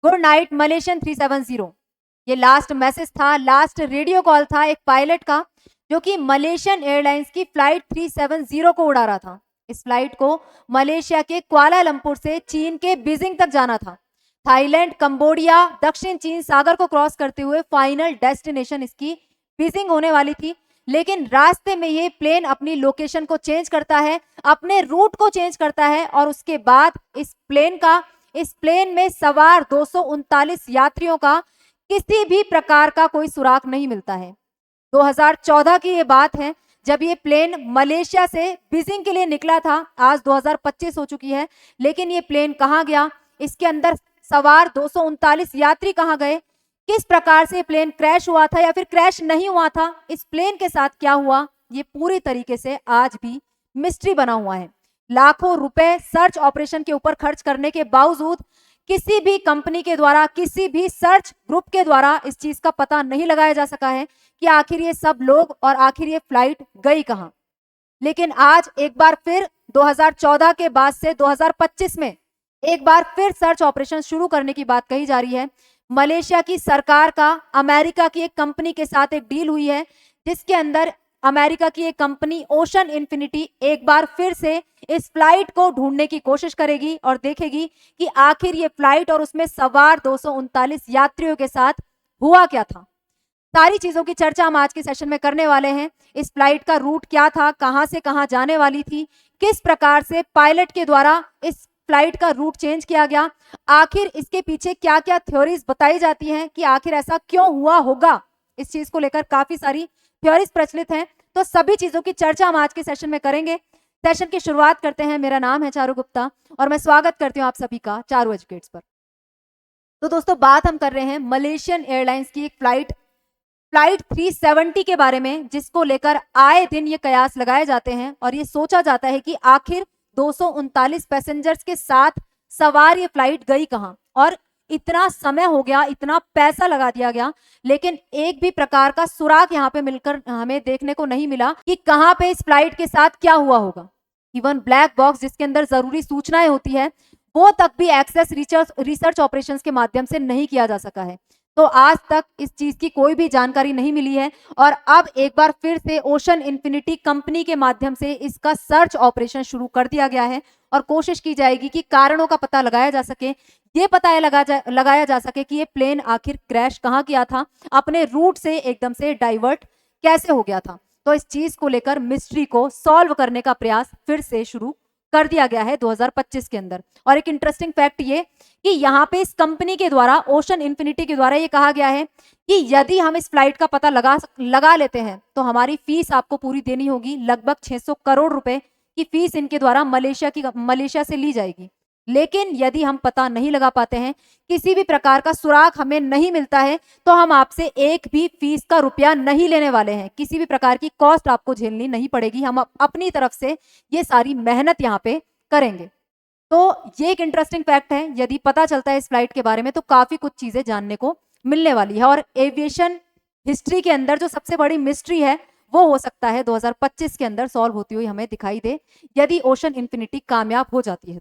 Good night Malaysian 370। ये last message था, last radio call था एक पायलट का, जो कि मलेशियन एयरलाइंस की फ्लाइट 370 को उड़ा रहा था। इस फ्लाइट को मलेशिया के कुआलालंपुर से चीन के बीजिंग तक जाना था। थाईलैंड, कंबोडिया, दक्षिण चीन सागर को क्रॉस करते हुए फाइनल डेस्टिनेशन इसकी बीजिंग होने वाली थी। लेकिन रास्ते में ये प्लेन अपनी लोकेशन को चेंज करता है, अपने रूट को चेंज करता है, और उसके बाद इस प्लेन में सवार 239 यात्रियों का किसी भी प्रकार का कोई सुराग नहीं मिलता है। 2014 की ये बात है, जब ये प्लेन मलेशिया से बीजिंग के लिए निकला था। आज 2025 हो चुकी है, लेकिन ये प्लेन कहाँ गया, इसके अंदर सवार 239 यात्री कहाँ गए, किस प्रकार से प्लेन क्रैश हुआ था या फिर क्रैश नहीं हुआ था, इस प्लेन के साथ क्या हुआ, ये पूरी तरीके से आज भी मिस्ट्री बना हुआ है। लाखों रुपए सर्च ऑपरेशन के ऊपर खर्च करने के बावजूद किसी भी कंपनी के द्वारा, किसी भी सर्च ग्रुप के द्वारा इस चीज का पता नहीं लगाया जा सका है कि आखिर ये सब लोग और आखिर ये फ्लाइट गई कहां। लेकिन आज एक बार फिर 2014 के बाद से 2025 में एक बार फिर सर्च ऑपरेशन शुरू करने की बात कही जा रही है। मलेशिया की सरकार का अमेरिका की एक कंपनी के साथ एक डील हुई है, जिसके अंदर अमेरिका की एक कंपनी ओशन इन्फिनिटी एक बार फिर से इस फ्लाइट को ढूंढने की कोशिश करेगी और देखेगी कि आखिर ये फ्लाइट और उसमें सवार 239 यात्रियों के साथ हुआ क्या था। सारी चीजों की चर्चा हम आज के सेशन में करने वाले हैं। इस फ्लाइट का रूट क्या था, कहां से कहां जाने वाली थी, किस प्रकार से पायलट के द्वारा इस फ्लाइट का रूट चेंज किया गया, आखिर इसके पीछे क्या क्या थ्योरीज बताई जाती हैं कि आखिर ऐसा क्यों हुआ होगा। इस चीज को लेकर काफी सारी थ्योरीज प्रचलित हैं, तो सभी चीजों की चर्चा हम आज के सेशन में करेंगे। सेशन की शुरुआत करते हैं। मेरा नाम है चारू गुप्ता और मैं स्वागत करती हूँ आप सभी का चारू एजुकेट्स पर। तो दोस्तों, बात हम कर रहे हैं मलेशियन एयरलाइंस की एक फ्लाइट 370 के बारे में, जिसको लेकर आए दिन ये कयास लगाए जाते हैं और ये सोचा जाता है कि आखिर 239 पैसेंजर्स के साथ सवार ये फ्लाइट गई कहां, और इतना समय हो गया, इतना पैसा लगा दिया गया, लेकिन एक भी प्रकार का सुराग यहाँ पे मिलकर हमें देखने को नहीं मिला कि कहां पे इस फ्लाइट के साथ क्या हुआ होगा। इवन ब्लैक बॉक्स जिसके अंदर जरूरी सूचनाएं होती है, वो तक भी एक्सेस रिसर्च ऑपरेशंस के माध्यम से नहीं किया जा सका है। तो आज तक इस चीज की कोई भी जानकारी नहीं मिली है, और अब एक बार फिर से ओशन इन्फिनिटी कंपनी के माध्यम से इसका सर्च ऑपरेशन शुरू कर दिया गया है और कोशिश की जाएगी कि कारणों का पता लगाया जा सके, ये पता लगाया जा सके कि ये प्लेन आखिर क्रैश कहाँ किया था, अपने रूट से एकदम से डाइवर्ट कैसे हो गया था। तो इस चीज को लेकर मिस्ट्री को सॉल्व करने का प्रयास फिर से शुरू कर दिया गया है 2025 के अंदर। और एक इंटरेस्टिंग फैक्ट ये कि यहाँ पे इस कंपनी के द्वारा, ओशन इन्फिनिटी के द्वारा ये कहा गया है कि यदि हम इस फ्लाइट का पता लगा लेते हैं तो हमारी फीस आपको पूरी देनी होगी। लगभग 600 करोड़ रुपए की फीस इनके द्वारा मलेशिया से ली जाएगी। लेकिन यदि हम पता नहीं लगा पाते हैं, किसी भी प्रकार का सुराग हमें नहीं मिलता है, तो हम आपसे एक भी फीस का रुपया नहीं लेने वाले हैं। किसी भी प्रकार की कॉस्ट आपको झेलनी नहीं पड़ेगी, हम अपनी तरफ से ये सारी मेहनत यहाँ पे करेंगे। तो ये एक इंटरेस्टिंग फैक्ट है। यदि पता चलता है इस फ्लाइट के बारे में तो काफी कुछ चीजें जानने को मिलने वाली है, और एविएशन हिस्ट्री के अंदर जो सबसे बड़ी मिस्ट्री है वो हो सकता है 2025 के अंदर सॉल्व होती हुई हमें दिखाई दे, यदि ओशन इन्फिनिटी कामयाब हो जाती है।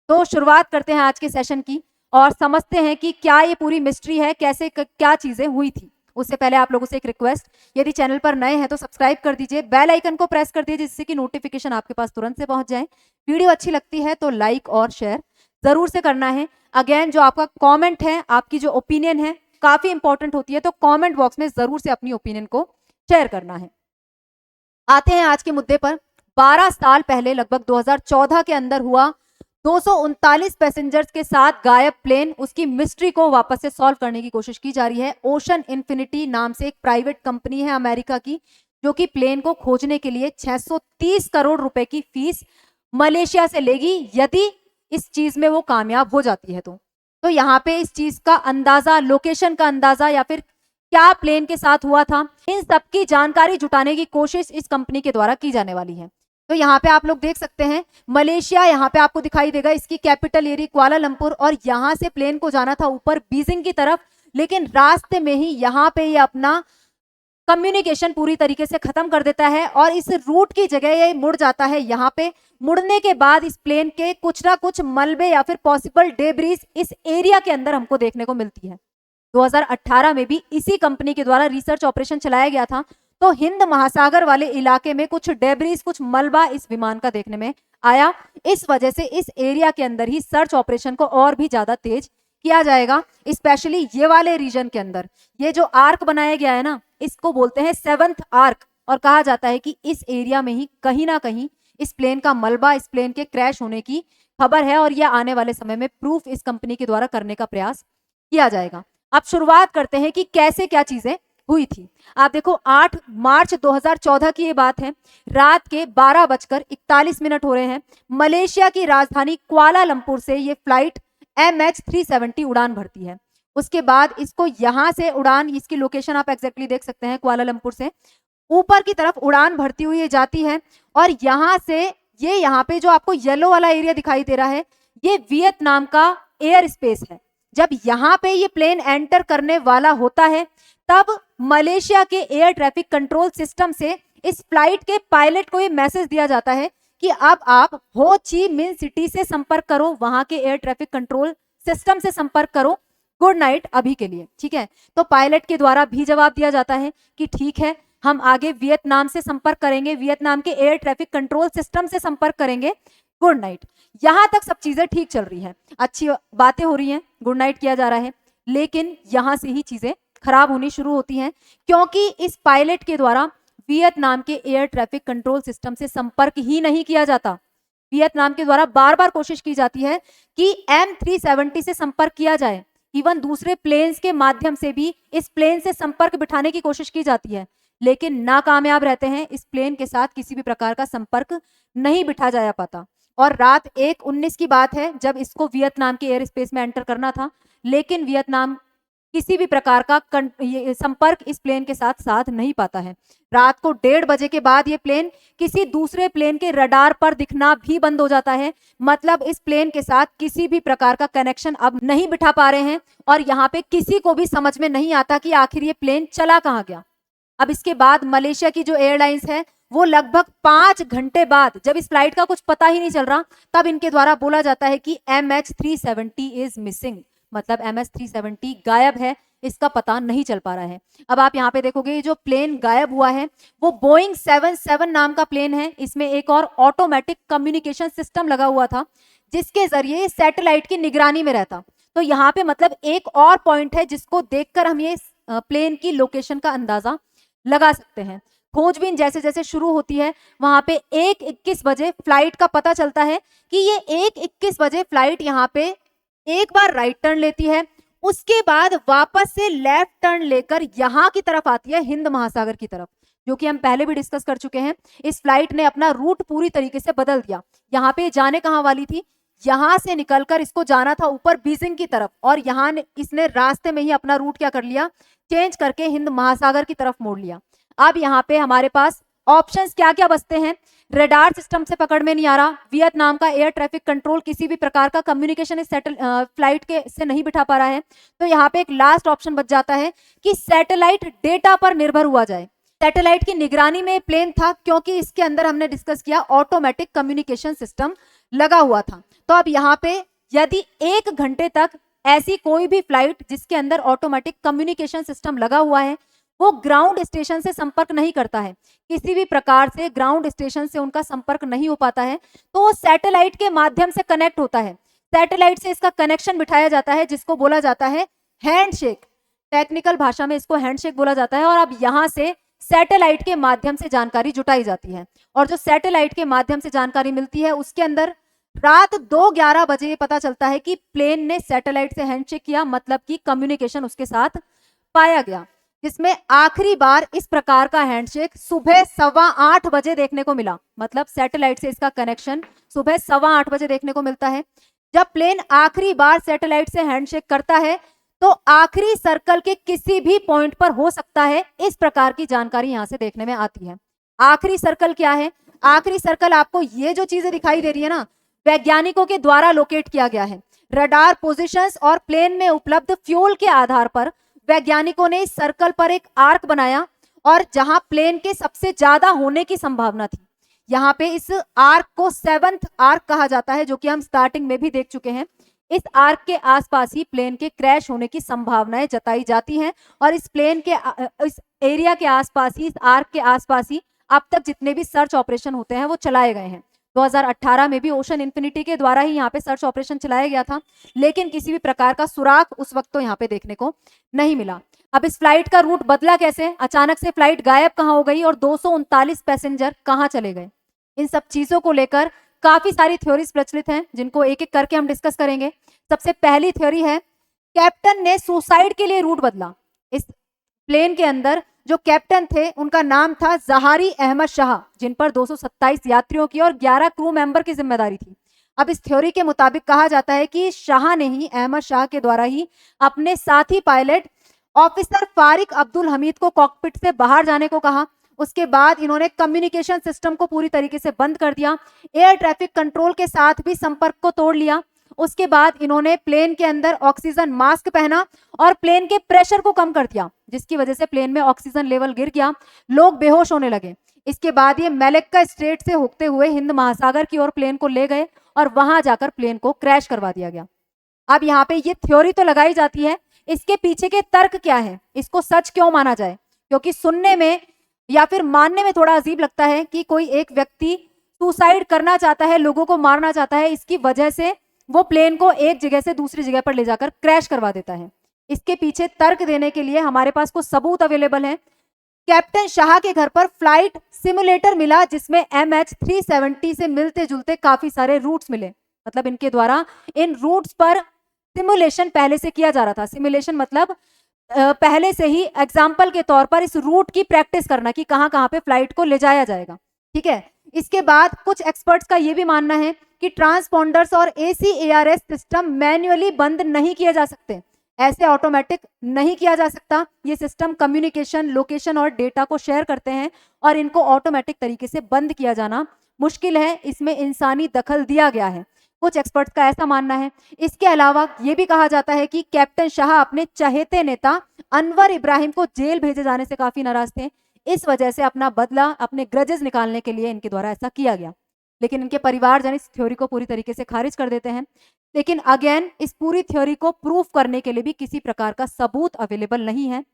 तो शुरुआत करते हैं आज के सेशन की और समझते हैं कि क्या ये पूरी मिस्ट्री है, कैसे क्या चीजें हुई थी। उससे पहले आप लोगों से एक रिक्वेस्ट, यदि चैनल पर नए हैं तो सब्सक्राइब कर दीजिए, बेल आइकन को प्रेस कर दीजिए जिससे कि नोटिफिकेशन आपके पास तुरंत से पहुंच जाए। वीडियो अच्छी लगती है तो लाइक और शेयर जरूर से करना है। अगेन, जो आपका कॉमेंट है, आपकी जो ओपिनियन है, काफी इंपॉर्टेंट होती है, तो कॉमेंट बॉक्स में जरूर से अपनी ओपिनियन को शेयर करना है। आते हैं आज के मुद्दे पर। 12 साल पहले, लगभग 2014 के अंदर हुआ 239 पैसेंजर्स के साथ गायब प्लेन, उसकी मिस्ट्री को वापस से सॉल्व करने की कोशिश की जा रही है। ओशन इन्फिनिटी नाम से एक प्राइवेट कंपनी है अमेरिका की, जो कि प्लेन को खोजने के लिए 630 करोड़ रुपए की फीस मलेशिया से लेगी, यदि इस चीज में वो कामयाब हो जाती है। तो यहाँ पे इस चीज का अंदाजा, लोकेशन का अंदाजा, या फिर क्या प्लेन के साथ हुआ था, इन सब की जानकारी जुटाने की कोशिश इस कंपनी के द्वारा की जाने वाली है। तो यहाँ पे आप लोग देख सकते हैं मलेशिया, यहाँ पे आपको दिखाई देगा इसकी कैपिटल एरिया कुआलालंपुर, और यहाँ से प्लेन को जाना था ऊपर बीजिंग की तरफ, लेकिन रास्ते में ही यहाँ पे ये अपना कम्युनिकेशन पूरी तरीके से खत्म कर देता है और इस रूट की जगह ये मुड़ जाता है यहाँ पे मुड़ने के बाद इस प्लेन के कुछ ना कुछ मलबे या फिर पॉसिबल डेब्रीज इस एरिया के अंदर हमको देखने को मिलती है। 2018 में भी इसी कंपनी के द्वारा रिसर्च ऑपरेशन चलाया गया था, तो हिंद महासागर वाले इलाके में कुछ डेब्रीज, कुछ मलबा इस विमान का देखने में आया। इस वजह से इस एरिया के अंदर ही सर्च ऑपरेशन को और भी ज्यादा तेज किया जाएगा, स्पेशली ये वाले रीजन के अंदर। ये जो आर्क बनाया गया है ना, इसको बोलते हैं 7th आर्क, और कहा जाता है कि इस एरिया में ही कहीं ना कहीं इस प्लेन का मलबा, इस प्लेन के क्रैश होने की खबर है, और यह आने वाले समय में प्रूफ इस कंपनी के द्वारा करने का प्रयास किया जाएगा। अब शुरुआत करते हैं कि कैसे क्या चीजें हुई थी। आप देखो 8 मार्च 2014 की ये बात है, रात के 12:41 हो रहे हैं। मलेशिया की राजधानी कुआलालंपुर से ये फ्लाइट MH370 उड़ान भरती है। उसके बाद इसको यहां से उड़ान, इसकी लोकेशन आप एग्जैक्टली देख सकते हैं, कुआलालंपुर से ऊपर की तरफ उड़ान भरती हुई जाती है, और यहां से ये यहाँ पे जो आपको येलो वाला एरिया दिखाई दे रहा है, ये वियतनाम का एयर स्पेस है। जब यहाँ पे ये प्लेन एंटर करने वाला होता है, तब मलेशिया के एयर ट्रैफिक कंट्रोल सिस्टम से इस फ्लाइट के पायलट को ये मैसेज दिया जाता है कि अब आप हो ची मिन सिटी से संपर्क करो, वहां के एयर ट्रैफिक कंट्रोल सिस्टम से संपर्क करो, गुड नाइट अभी के लिए, ठीक है। तो पायलट के द्वारा भी जवाब दिया जाता है कि ठीक है, हम आगे वियतनाम से संपर्क करेंगे, वियतनाम के एयर ट्रैफिक कंट्रोल सिस्टम से संपर्क करेंगे, गुड नाइट। यहां तक सब चीजें ठीक चल रही हैं, अच्छी बातें हो रही हैं, गुड नाइट किया जा रहा है। लेकिन यहां से ही चीजें खराब होनी शुरू होती हैं, क्योंकि इस पायलट के द्वारा वियतनाम के एयर ट्रैफिक कंट्रोल सिस्टम से संपर्क ही नहीं किया जाता। वियतनाम के द्वारा बार बार कोशिश की जाती है कि M370 से संपर्क किया जाए, इवन दूसरे प्लेन्स के माध्यम से भी इस प्लेन से संपर्क बिठाने की कोशिश की जाती है, लेकिन नाकामयाब रहते हैं। इस प्लेन के साथ किसी भी प्रकार का संपर्क नहीं बिठा जा पाता। और रात 1:19 की बात है, जब इसको वियतनाम के एयर स्पेस में एंटर करना था, लेकिन वियतनाम किसी भी प्रकार का संपर्क इस प्लेन के साथ साध नहीं पाता है। रात को 1:30 बजे के बाद ये प्लेन किसी दूसरे प्लेन के रडार पर दिखना भी बंद हो जाता है, मतलब इस प्लेन के साथ किसी भी प्रकार का कनेक्शन अब नहीं बिठा पा रहे हैं, और यहाँ पे किसी को भी समझ में नहीं आता कि आखिर ये प्लेन चला कहाँ गया। अब इसके बाद मलेशिया की जो एयरलाइंस है, वो लगभग 5 घंटे बाद, जब इस फ्लाइट का कुछ पता ही नहीं चल रहा, तब इनके द्वारा बोला जाता है कि MH370 इज मिसिंग, मतलब MH370 गायब है, इसका पता नहीं चल पा रहा है। अब आप यहाँ पे देखोगे, ये जो प्लेन गायब हुआ है वो बोइंग 77 नाम का प्लेन है। इसमें एक और ऑटोमेटिक कम्युनिकेशन सिस्टम लगा हुआ था, जिसके जरिए सैटेलाइट की निगरानी में रहता। तो यहाँ पे मतलब एक और पॉइंट है जिसको देखकर हम ये प्लेन की लोकेशन का अंदाजा लगा सकते हैं। खोजबीन जैसे जैसे शुरू होती है, वहां पे 1:21 बजे फ्लाइट का पता चलता है कि ये 1:21 बजे फ्लाइट यहाँ पे एक बार राइट टर्न लेती है, उसके बाद वापस से लेफ्ट टर्न लेकर यहाँ की तरफ आती है, हिंद महासागर की तरफ, जो कि हम पहले भी डिस्कस कर चुके हैं। इस फ्लाइट ने अपना रूट पूरी तरीके से बदल दिया। यहाँ पे जाने कहाँ वाली थी, यहाँ से निकलकर इसको जाना था ऊपर बीजिंग की तरफ, और यहाँ इसने रास्ते में ही अपना रूट क्या कर लिया, चेंज करके हिंद महासागर की तरफ मोड़ लिया। अब यहाँ पे हमारे पास ऑप्शंस क्या क्या बचते हैं। रडार सिस्टम से पकड़ में नहीं आ रहा, वियतनाम का एयर ट्रैफिक कंट्रोल किसी भी प्रकार का कम्युनिकेशन इस फ्लाइट के से नहीं बिठा पा रहा है, तो यहाँ पे एक लास्ट ऑप्शन बच जाता है कि सैटेलाइट डेटा पर निर्भर हुआ जाए। सैटेलाइट की निगरानी में प्लेन था, क्योंकि इसके अंदर हमने डिस्कस किया ऑटोमेटिक कम्युनिकेशन सिस्टम लगा हुआ था। तो अब यहाँ पे यदि 1 घंटे तक ऐसी कोई भी फ्लाइट जिसके अंदर ऑटोमेटिक कम्युनिकेशन सिस्टम लगा हुआ है, वो ग्राउंड स्टेशन से संपर्क नहीं करता है, किसी भी प्रकार से ग्राउंड स्टेशन से उनका संपर्क नहीं हो पाता है, तो वो सैटेलाइट के माध्यम से कनेक्ट होता है। सैटेलाइट से इसका कनेक्शन बिठाया जाता है, जिसको बोला जाता है हैंडशेक। टेक्निकल भाषा में इसको हैंडशेक बोला जाता है। और अब यहाँ से सैटेलाइट के माध्यम से जानकारी जुटाई जाती है, और जो सैटेलाइट के माध्यम से जानकारी मिलती है, उसके अंदर रात 2:11 बजे पता चलता है कि प्लेन ने सैटेलाइट से हैंडशेक किया, मतलब कि कम्युनिकेशन उसके साथ पाया गया, जिसमें आखिरी बार इस प्रकार का हैंडशेक सुबह 8:15 बजे देखने को मिला। मतलब सैटेलाइट से इसका कनेक्शन सुबह 8:15 बजे देखने को मिलता है। जब प्लेन आखिरी बार सैटेलाइट से हैंडशेक करता है, तो आखिरी सर्कल के किसी भी पॉइंट पर हो सकता है, इस प्रकार की जानकारी यहां से देखने में आती है। आखिरी सर्कल क्या है? आखिरी सर्कल आपको ये जो चीजें दिखाई दे रही है ना, वैज्ञानिकों के द्वारा लोकेट किया गया है। रडार पोजीशंस और प्लेन में उपलब्ध फ्यूल के आधार पर वैज्ञानिकों ने इस सर्कल पर एक आर्क बनाया, और जहां प्लेन के सबसे ज्यादा होने की संभावना थी, यहाँ पे इस आर्क को 7th आर्क कहा जाता है, जो कि हम स्टार्टिंग में भी देख चुके हैं। इस आर्क के आसपास ही प्लेन के क्रैश होने की संभावनाएं जताई जाती हैं और इस प्लेन के इस एरिया के आसपास ही, इस आर्क के आसपास ही अब तक जितने भी सर्च ऑपरेशन होते हैं वो चलाए गए हैं। 2018 में भी ओशन इन्फिनिटी के द्वारा ही यहाँ पे सर्च ऑपरेशन चलाया गया था, लेकिन किसी भी प्रकार का सुराग उस वक्त तो यहाँ पे देखने को नहीं मिला। अब इस फ्लाइट का रूट बदला कैसे, अचानक से फ्लाइट गायब कहाँ हो गई और 239 पैसेंजर कहाँ चले गए, इन सब चीजों को लेकर काफी सारी थ्योरीज प्रचलित हैं, जिनको एक एक करके हम डिस्कस करेंगे। सबसे पहली थ्योरी है, कैप्टन ने सुसाइड के लिए रूट बदला। इस प्लेन के अंदर जो कैप्टन थे उनका नाम था जहारी अहमद शाह, जिन पर 227 यात्रियों की और 11 क्रू मेंबर की जिम्मेदारी थी। अब इस थ्योरी के मुताबिक कहा जाता है कि शाह ने ही, अहमद शाह के द्वारा ही अपने साथी पायलट ऑफिसर फारिक अब्दुल हमीद को कॉकपिट से बाहर जाने को कहा। उसके बाद इन्होंने कम्युनिकेशन सिस्टम को पूरी तरीके से बंद कर दिया, एयर ट्रैफिक कंट्रोल के साथ भी संपर्क को तोड़ लिया। उसके बाद इन्होंने प्लेन के अंदर ऑक्सीजन मास्क पहना और प्लेन के प्रेशर को कम कर दिया, जिसकी वजह से प्लेन में ऑक्सीजन लेवल गिर गया, लोग बेहोश होने लगे। इसके बाद ये मलक्का स्ट्रेट से होते हुए हिंद महासागर की ओर प्लेन को ले गए और वहां जाकर प्लेन को क्रैश करवा दिया गया। अब यहाँ पे ये थ्योरी तो लगाई जाती है, इसके पीछे के तर्क क्या है, इसको सच क्यों माना जाए, क्योंकि सुनने में या फिर मानने में थोड़ा अजीब लगता है कि कोई एक व्यक्ति सुसाइड करना चाहता है, लोगों को मारना चाहता है, इसकी वजह से वो प्लेन को एक जगह से दूसरी जगह पर ले जाकर क्रैश करवा देता है। इसके पीछे तर्क देने के लिए हमारे पास कुछ सबूत अवेलेबल है। कैप्टन शाह के घर पर फ्लाइट सिमुलेटर मिला, जिसमें MH370 से मिलते जुलते काफी सारे रूट्स मिले। मतलब इनके द्वारा इन रूट्स पर सिमुलेशन पहले से किया जा रहा था। सिमुलेशन मतलब पहले से ही एग्जाम्पल के तौर पर इस रूट की प्रैक्टिस करना कि कहां कहां पे फ्लाइट को ले जाया जाएगा। ठीक है, इसके बाद कुछ एक्सपर्ट्स का यह भी मानना है कि ट्रांसपॉन्डर्स और ACARS सिस्टम मैन्युअली बंद नहीं किए जा सकते, ऐसे ऑटोमेटिक नहीं किया जा सकता। ये सिस्टम कम्युनिकेशन, लोकेशन और डेटा को शेयर करते हैं और इनको ऑटोमेटिक तरीके से बंद किया जाना मुश्किल है, इसमें इंसानी दखल दिया गया है, कुछ एक्सपर्ट्स का ऐसा मानना है। इसके अलावा यह भी कहा जाता है कि कैप्टन शाह अपने चहेते नेता अनवर इब्राहिम को जेल भेजे जाने से काफी नाराज थे, इस वजह से अपना बदला, अपने ग्रजेस निकालने के लिए इनके द्वारा ऐसा किया गया। लेकिन इनके परिवारजन इस थ्योरी को पूरी तरीके से खारिज कर देते हैं। लेकिन अगेन इस पूरी थ्योरी को प्रूफ करने के लिए भी किसी प्रकार का सबूत अवेलेबल नहीं है।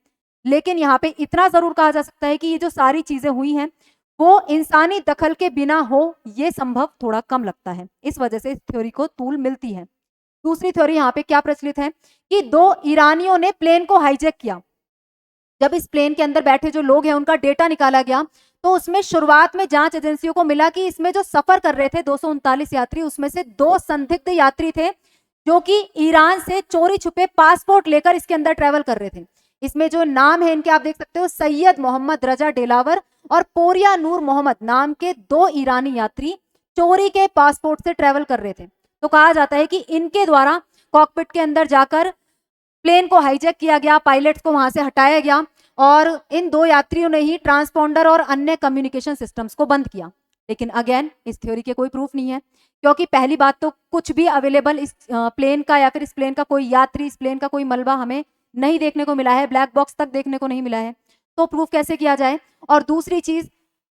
लेकिन यहाँ पे इतना जरूर कहा जा सकता है कि ये जो सारी चीजें हुई हैं वो इंसानी दखल के बिना हो, ये संभव थोड़ा कम लगता है, इस वजह से इस थ्योरी को तूल मिलती है। दूसरी थ्योरी यहाँ पे क्या प्रचलित है कि 2 ईरानियों ने प्लेन को हाईजैक किया। जब इस प्लेन के अंदर बैठे जो लोग हैं उनका डेटा निकाला गया, तो उसमें शुरुआत में जांच एजेंसियों को मिला कि इसमें जो सफर कर रहे थे 239 यात्री, उसमें से 2 संदिग्ध यात्री थे जो कि ईरान से चोरी छुपे पासपोर्ट लेकर इसके अंदर ट्रेवल कर रहे थे। इसमें जो नाम है इनके आप देख सकते हो, सैयद मोहम्मद रजा डेलावर और पोरिया नूर मोहम्मद नाम के 2 ईरानी यात्री चोरी के पासपोर्ट से ट्रेवल कर रहे थे। तो कहा जाता है कि इनके द्वारा कॉकपिट के अंदर जाकर प्लेन को हाईजैक किया गया, पायलट्स को वहां से हटाया गया और इन 2 यात्रियों ने ही ट्रांसपॉन्डर और अन्य कम्युनिकेशन सिस्टम्स को बंद किया। लेकिन अगेन इस थ्योरी के कोई प्रूफ नहीं है, क्योंकि पहली बात तो कुछ भी अवेलेबल इस प्लेन का या फिर इस प्लेन का कोई यात्री, इस प्लेन का कोई मलबा हमें नहीं देखने को मिला है, ब्लैक बॉक्स तक देखने को नहीं मिला है, तो प्रूफ कैसे किया जाए। और दूसरी चीज,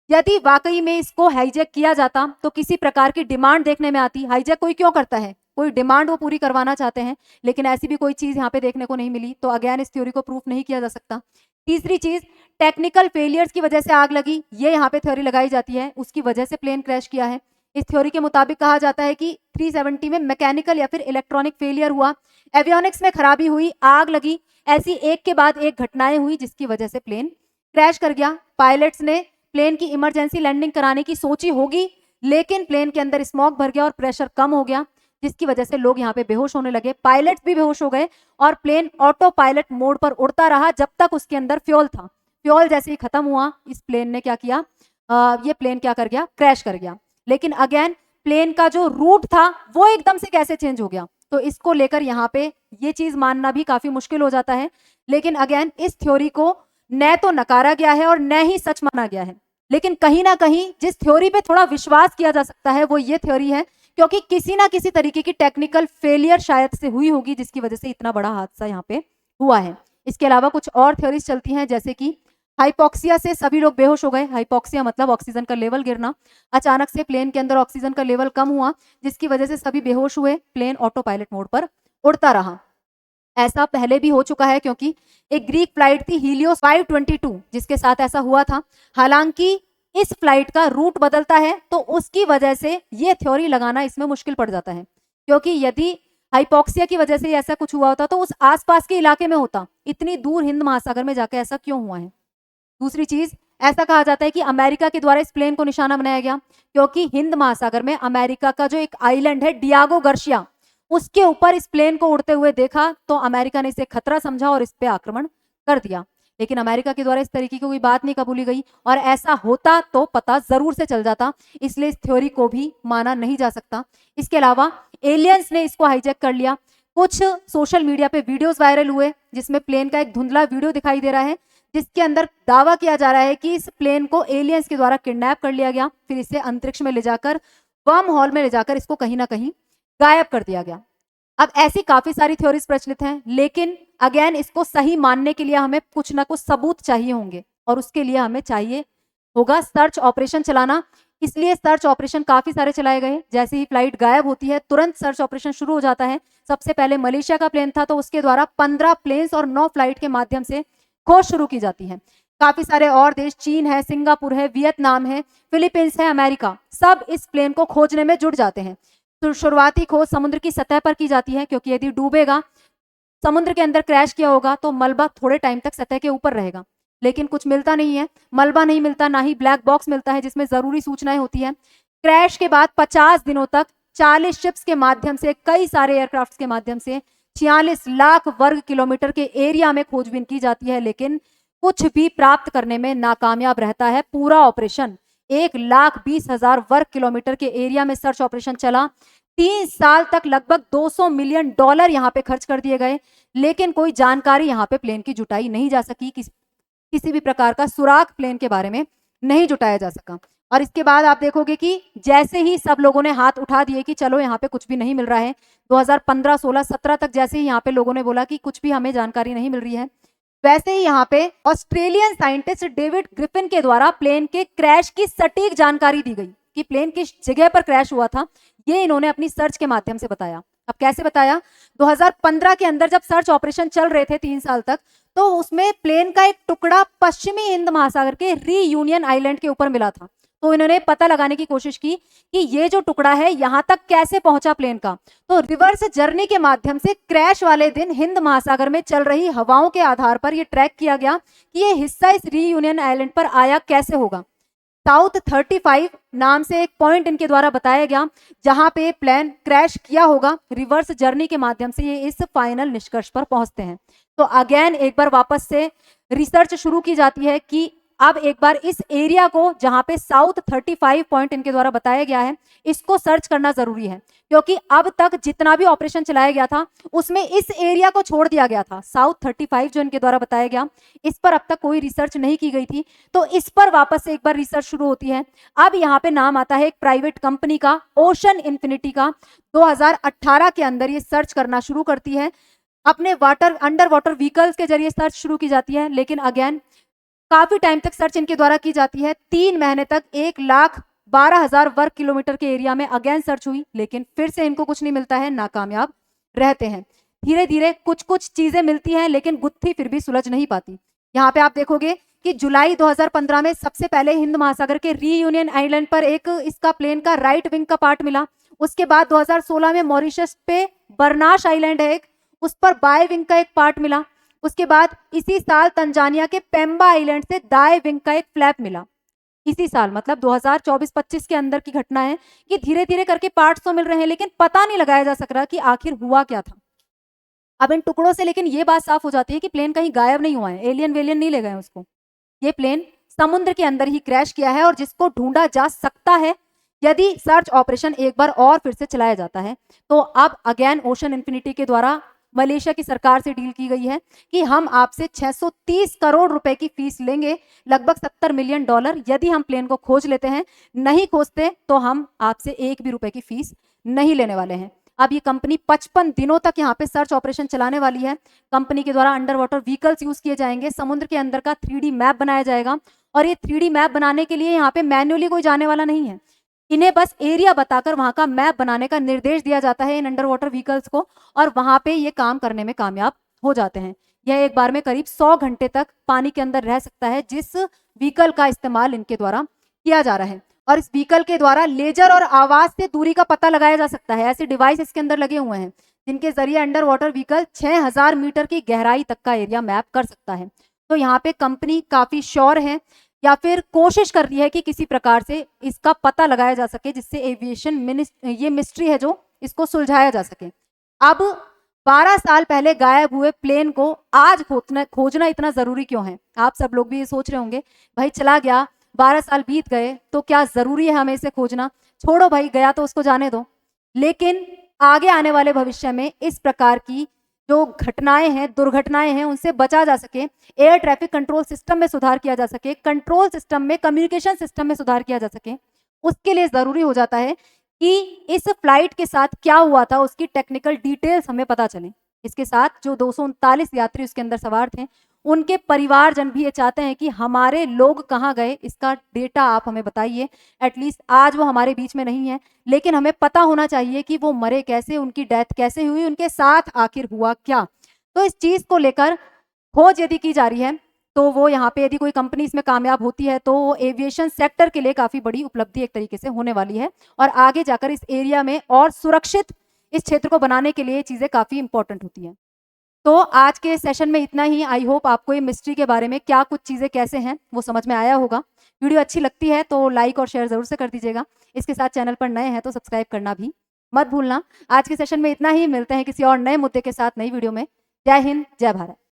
यदि वाकई में इसको हाईजैक किया जाता तो किसी प्रकार की डिमांड देखने में आती। हाईजैक कोई क्यों करता है, कोई डिमांड वो पूरी करवाना चाहते हैं, लेकिन ऐसी भी कोई चीज यहाँ पे देखने को नहीं मिली, तो अगेन इस थ्योरी को प्रूफ नहीं किया जा सकता। तीसरी चीज, टेक्निकल फेलियर्स की वजह से आग लगी, ये यहाँ पे थ्योरी लगाई जाती है, उसकी वजह से प्लेन क्रैश किया है। इस थ्योरी के मुताबिक कहा जाता है कि 370 में मैकेनिकल या फिर इलेक्ट्रॉनिक फेलियर हुआ, एवियोनिक्स में खराबी हुई, आग लगी, ऐसी एक के बाद एक घटनाएं हुई जिसकी वजह से प्लेन क्रैश कर गया। पायलट्स ने प्लेन की इमरजेंसी लैंडिंग कराने की सोची होगी, लेकिन प्लेन के अंदर स्मॉग भर गया और प्रेशर कम हो गया, जिसकी वजह से लोग यहाँ पे बेहोश होने लगे, पायलट्स भी बेहोश हो गए और प्लेन ऑटो पायलट मोड पर उड़ता रहा जब तक उसके अंदर फ्यूल था। फ्यूल जैसे ही खत्म हुआ, इस प्लेन ने क्या किया, ये प्लेन क्या कर गया, क्रैश कर गया। लेकिन अगेन प्लेन का जो रूट था वो एकदम से कैसे चेंज हो गया, तो इसको लेकर यहाँ पे ये चीज मानना भी काफी मुश्किल हो जाता है। लेकिन अगेन इस थ्योरी को न तो नकारा गया है और न ही सच माना गया है। लेकिन कहीं ना कहीं जिस थ्योरी पे थोड़ा विश्वास किया जा सकता है वो ये थ्योरी है, क्योंकि किसी ना किसी तरीके की टेक्निकल फेलियर शायद से हुई होगी जिसकी वजह से इतना बड़ा हादसा यहाँ पे हुआ है। इसके अलावा कुछ और थ्योरीज चलती हैं, जैसे कि हाइपोक्सिया से सभी लोग बेहोश हो गए। हाइपोक्सिया मतलब ऑक्सीजन का लेवल गिरना। अचानक से प्लेन के अंदर ऑक्सीजन का लेवल कम हुआ, जिसकी वजह से सभी बेहोश हुए। प्लेन ऑटो पायलट मोड पर उड़ता रहा। ऐसा पहले भी हो चुका है, क्योंकि एक ग्रीक फ्लाइट थी हीलियोस 522 जिसके साथ ऐसा हुआ था। हालांकि इस फ्लाइट का रूट बदलता है, तो उसकी वजह से ये थ्योरी लगाना इसमें मुश्किल पड़ जाता है, क्योंकि यदि हाइपोक्सिया की वजह से ऐसा कुछ हुआ होता तो उस आसपास के इलाके में होता, इतनी दूर हिंद महासागर में जाके ऐसा क्यों हुआ है। दूसरी चीज, ऐसा कहा जाता है कि अमेरिका के द्वारा इस प्लेन को निशाना बनाया गया, क्योंकि हिंद महासागर में अमेरिका का जो एक आइलैंड है डियागो गार्सिया, उसके ऊपर इस प्लेन को उड़ते हुए देखा, तो अमेरिका ने इसे खतरा समझा और इस पे आक्रमण कर दिया। लेकिन अमेरिका के द्वारा इस तरीके की कोई बात नहीं कबूली गई, और ऐसा होता तो पता जरूर से चल जाता, इसलिए इस थ्योरी को भी माना नहीं जा सकता। इसके अलावा एलियंस ने इसको हाईजैक कर लिया। कुछ सोशल मीडिया पे वीडियोस वायरल हुए जिसमें प्लेन का एक धुंधला वीडियो दिखाई दे रहा है, जिसके अंदर दावा किया जा रहा है कि इस प्लेन को एलियंस के द्वारा किडनैप कर लिया गया, फिर इसे अंतरिक्ष में ले जाकर, वर्म हॉल में ले जाकर इसको कहीं ना कहीं गायब कर दिया गया। अब ऐसी काफी सारी थ्योरीज प्रचलित हैं, लेकिन अगेन इसको सही मानने के लिए हमें कुछ ना कुछ सबूत चाहिए होंगे, और उसके लिए हमें चाहिए होगा सर्च ऑपरेशन चलाना। इसलिए सर्च ऑपरेशन काफी सारे चलाए गए। जैसे ही फ्लाइट गायब होती है, तुरंत सर्च ऑपरेशन शुरू हो जाता है। सबसे पहले मलेशिया का प्लेन था, तो उसके द्वारा 15 प्लेन्स और 9 फ्लाइट के माध्यम से खोज शुरू की जाती है। काफी सारे और देश, चीन है, सिंगापुर है, वियतनाम है, फिलीपींस है, अमेरिका, सब इस प्लेन को खोजने में जुट जाते हैं। तो शुरुआती खोज समुद्र की सतह पर की जाती है, क्योंकि यदि डूबेगा, समुद्र के अंदर क्रैश किया होगा, तो मलबा थोड़े टाइम तक सतह के ऊपर रहेगा। लेकिन कुछ मिलता नहीं है, मलबा नहीं मिलता, ना ही ब्लैक बॉक्स मिलता है जिसमें जरूरी सूचनाएं होती है। क्रैश के बाद 50 दिनों तक 40 शिप्स के माध्यम से, कई सारे एयरक्राफ्ट के माध्यम से 46 लाख वर्ग किलोमीटर के एरिया में खोजबीन की जाती है, लेकिन कुछ भी प्राप्त करने में नाकामयाब रहता है। पूरा ऑपरेशन 1,20,000 वर्ग किलोमीटर के एरिया में सर्च ऑपरेशन चला। 3 साल तक लगभग $200 मिलियन यहाँ पे खर्च कर दिए गए, लेकिन कोई जानकारी यहाँ पे प्लेन की जुटाई नहीं जा सकी। किसी भी प्रकार का सुराग प्लेन के बारे में नहीं जुटाया जा सका। और इसके बाद आप देखोगे कि जैसे ही सब लोगों ने हाथ उठा दिए कि चलो यहाँ पे कुछ भी नहीं मिल रहा है, 2015, 16, 17 तक जैसे ही यहाँ पे लोगों ने बोला कि कुछ भी हमें जानकारी नहीं मिल रही है, वैसे ही यहाँ पे ऑस्ट्रेलियन साइंटिस्ट डेविड ग्रिफिन के द्वारा प्लेन के क्रैश की सटीक जानकारी दी गई कि प्लेन किस जगह पर क्रैश हुआ था। ये इन्होंने अपनी सर्च के माध्यम से बताया। अब कैसे बताया? 2015 के अंदर जब सर्च ऑपरेशन चल रहे थे 3 साल तक, तो उसमें प्लेन का एक टुकड़ा पश्चिमी हिंद महासागर के रीयूनियन आइलैंड के ऊपर मिला था। तो इन्होंने पता लगाने की कोशिश की कि ये जो टुकड़ा है यहां तक कैसे पहुंचा प्लेन का। तो रिवर्स जर्नी के माध्यम से क्रैश वाले दिन हिंद महासागर में चल रही हवाओं के आधार पर यह ट्रैक किया गया कि ये हिस्सा इस रीयूनियन आइलैंड पर आया कैसे होगा। साउथ 35 नाम से एक पॉइंट इनके द्वारा बताया गया जहां पे प्लेन क्रैश किया होगा। रिवर्स जर्नी के माध्यम से ये इस फाइनल निष्कर्ष पर पहुंचते हैं। तो अगेन एक बार वापस से रिसर्च शुरू की जाती है कि अब एक बार इस एरिया को जहां पे साउथ 35 पॉइंट इनके द्वारा बताया गया है, इसको सर्च करना जरूरी है, क्योंकि अब तक जितना भी ऑपरेशन चलाया गया था उसमें इस एरिया को छोड़ दिया गया था। साउथ 35 जो इनके द्वारा बताया गया, इस पर अब तक कोई रिसर्च नहीं की गई थी, तो इस पर वापस से एक बार रिसर्च शुरू होती है। अब यहाँ पे नाम आता है एक प्राइवेट कंपनी का, ओशन इन्फिनिटी का। 2018 के अंदर ये सर्च करना शुरू करती है। अपने अंडर वाटर व्हीकल्स के जरिए सर्च शुरू की जाती है, लेकिन अगेन काफी टाइम तक सर्च इनके द्वारा की जाती है। 3 महीने तक 1,12,000 वर्ग किलोमीटर के एरिया में अगेन सर्च हुई, लेकिन फिर से इनको कुछ नहीं मिलता है, नाकामयाब रहते हैं। धीरे धीरे कुछ कुछ चीजें मिलती हैं, लेकिन गुत्थी फिर भी सुलझ नहीं पाती। यहाँ पे आप देखोगे कि जुलाई 2015 में सबसे पहले हिंद महासागर के रीयूनियन आइलैंड पर एक इसका प्लेन का राइट विंग का पार्ट मिला। उसके बाद 2016 में मॉरिशस पे बर्नाश आइलैंड है एक, उस पर बाय विंग का एक पार्ट मिला। उसके बाद इसी साल तंजानिया के पेम्बा आइलैंड से दाएं विंग का एक फ्लैप मिला। इसी साल मतलब 2024-25 के अंदर की घटना है कि धीरे धीरे करके पार्ट्स तो मिल रहे हैं, लेकिन पता नहीं लगाया जा सक रहा कि आखिर हुआ क्या था। अब इन टुकड़ों से लेकिन ये बात साफ हो जाती है कि प्लेन कहीं गायब नहीं हुआ है, एलियन वेलियन नहीं ले गए उसको। ये प्लेन समुद्र के अंदर ही क्रैश किया है और जिसको ढूंढा जा सकता है यदि सर्च ऑपरेशन एक बार और फिर से चलाया जाता है। तो अब अगेन ओशन इन्फिनिटी के द्वारा मलेशिया की सरकार से डील की गई है कि हम आपसे 630 करोड़ रुपए की फीस लेंगे, लगभग $70 मिलियन, यदि हम प्लेन को खोज लेते हैं। नहीं खोजते तो हम आपसे 1 भी रुपए की फीस नहीं लेने वाले हैं। अब ये कंपनी 55 दिनों तक यहाँ पे सर्च ऑपरेशन चलाने वाली है। कंपनी के द्वारा अंडर वाटर व्हीकल्स यूज किए जाएंगे, समुद्र के अंदर का 3D मैप बनाया जाएगा और ये 3D मैप बनाने के लिए यहाँ पे मैन्युअली कोई जाने वाला नहीं है। इन्हें बस एरिया बताकर वहां का मैप बनाने का निर्देश दिया जाता है इन अंडर वाटर व्हीकल्स को, और वहां पे ये काम करने में कामयाब हो जाते हैं। यह एक बार में करीब 100 घंटे तक पानी के अंदर रह सकता है, जिस व्हीकल का इस्तेमाल इनके द्वारा किया जा रहा है। और इस व्हीकल के द्वारा लेजर और आवाज से दूरी का पता लगाया जा सकता है। ऐसे डिवाइस इसके अंदर लगे हुए हैं जिनके जरिए अंडर वाटर व्हीकल 6000 मीटर की गहराई तक का एरिया मैप कर सकता है। तो यहाँ पे कंपनी काफी श्योर है या फिर कोशिश कर रही है कि किसी प्रकार से इसका पता लगाया जा सके, जिससे एविएशन ये मिस्ट्री है जो इसको सुलझाया जा सके। अब 12 साल पहले गायब हुए प्लेन को आज खोजना इतना जरूरी क्यों है? आप सब लोग भी ये सोच रहे होंगे, भाई चला गया, 12 साल बीत गए, तो क्या जरूरी है हमें इसे खोजना? छोड़ो भाई, गया तो उसको जाने दो। लेकिन आगे आने वाले भविष्य में इस प्रकार की जो घटनाएं हैं, दुर्घटनाएं हैं, उनसे बचा जा सके, एयर ट्रैफिक कंट्रोल सिस्टम में सुधार किया जा सके, कंट्रोल सिस्टम में, कम्युनिकेशन सिस्टम में सुधार किया जा सके, उसके लिए जरूरी हो जाता है कि इस फ्लाइट के साथ क्या हुआ था, उसकी टेक्निकल डिटेल्स हमें पता चले। इसके साथ जो 239 यात्री उसके अंदर सवार थे, उनके परिवारजन भी ये चाहते हैं कि हमारे लोग कहाँ गए, इसका डेटा आप हमें बताइए। एटलीस्ट आज वो हमारे बीच में नहीं है, लेकिन हमें पता होना चाहिए कि वो मरे कैसे, उनकी डेथ कैसे हुई, उनके साथ आखिर हुआ क्या। तो इस चीज को लेकर खोज यदि की जा रही है, तो वो यहाँ पे यदि कोई कंपनी इसमें कामयाब होती है तो वो एविएशन सेक्टर के लिए काफी बड़ी उपलब्धि एक तरीके से होने वाली है, और आगे जाकर इस एरिया में और सुरक्षित इस क्षेत्र को बनाने के लिए ये चीजें काफी इंपॉर्टेंट होती हैं। तो आज के सेशन में इतना ही। आई होप आपको ये मिस्ट्री के बारे में क्या कुछ चीजें कैसे हैं वो समझ में आया होगा। वीडियो अच्छी लगती है तो लाइक और शेयर जरूर से कर दीजिएगा। इसके साथ चैनल पर नए हैं तो सब्सक्राइब करना भी मत भूलना। आज के सेशन में इतना ही, मिलते हैं किसी और नए मुद्दे के साथ नई वीडियो में। जय हिंद, जय भारत।